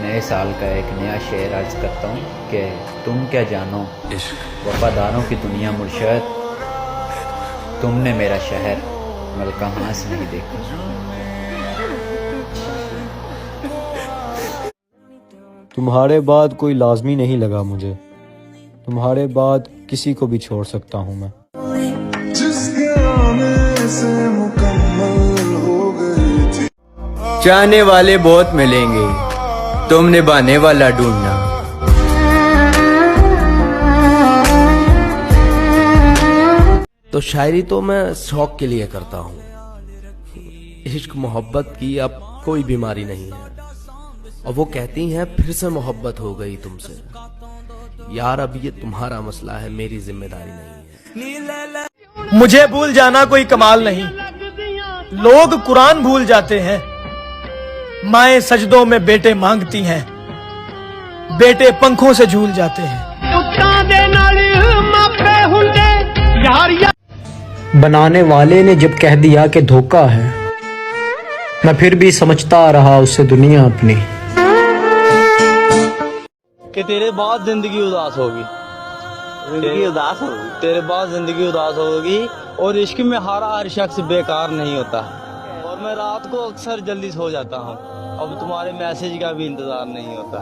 नए साल का एक नया शेर अर्ज करता हूँ कि तुम क्या जानो वफादारों की दुनिया मुर्शद, तुमने मेरा शहर मलका हास नहीं देखा। तुम्हारे बाद कोई लाजमी नहीं लगा मुझे, तुम्हारे बाद किसी को भी छोड़ सकता हूँ मैं। चाहने वाले बहुत मिलेंगे, तुम निभाने वाला ढूंढना। तो शायरी तो मैं शौक के लिए करता हूँ। इश्क मोहब्बत की अब कोई बीमारी नहीं है। और वो कहती हैं फिर से मोहब्बत हो गई तुमसे। यार अब ये तुम्हारा मसला है, मेरी जिम्मेदारी नहीं है। मुझे भूल जाना कोई कमाल नहीं, लोग कुरान भूल जाते हैं। माएं सजदों में बेटे मांगती हैं, बेटे पंखों से झूल जाते हैं। बनाने वाले ने जब कह दिया कि धोखा है, मैं फिर भी समझता रहा उसे दुनिया अपनी। कि तेरे बाद जिंदगी उदास होगी, तेरे बाद जिंदगी उदास होगी। और इश्क में हर शख्स बेकार नहीं होता। और मैं रात को अक्सर जल्दी सो जाता हूँ, अब तुम्हारे मैसेज का भी इंतजार नहीं होता।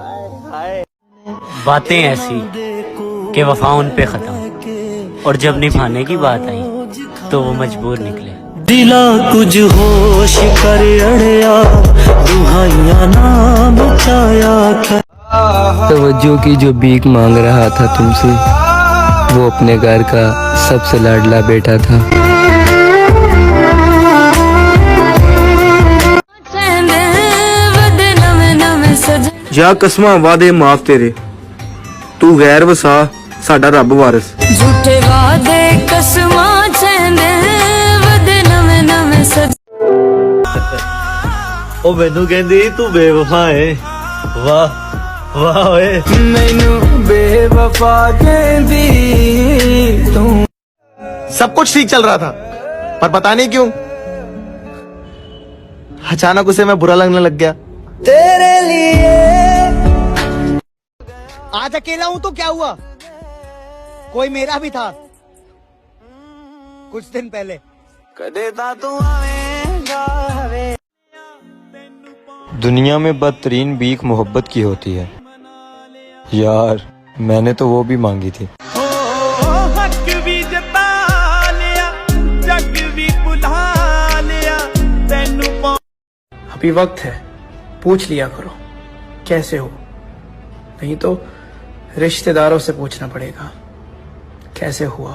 बातें ऐसी कि वफा उन पे खत्म, और जब निभाने की बात आई तो वो मजबूर निकले। दिला कुछ होश कर अड़या, दुहाइया ना बचाया। तवज्जो की जो भीख मांग रहा था तुमसे, वो अपने घर का सबसे लाडला बेटा था। जा कसमां वादे माफ तेरे, तू गैर वसा साडा रब वारिस। झूठे वादे कसमां चेंदे वदे नवे नवे सज। ओ मैनू कहंदी तू बेवफा है। वाह वाह ओए, मैनू बेवफा कहंदी तू। सब कुछ ठीक चल रहा था, पर पता नहीं क्यों अचानक उसे मैं बुरा लगने लग गया। तेरे लिए आज अकेला हूं तो क्या हुआ, कोई मेरा भी था कुछ दिन पहले। कदे ता तू आवेगा वे। दुनिया में बदतरीन भीख मोहब्बत की होती है यार, मैंने तो वो भी मांगी थी। हक भी जता लिया, जग भी भुला लिया, तेनू अभी वक्त है, पूछ लिया करो कैसे हो, नहीं तो रिश्तेदारों से पूछना पड़ेगा कैसे हुआ।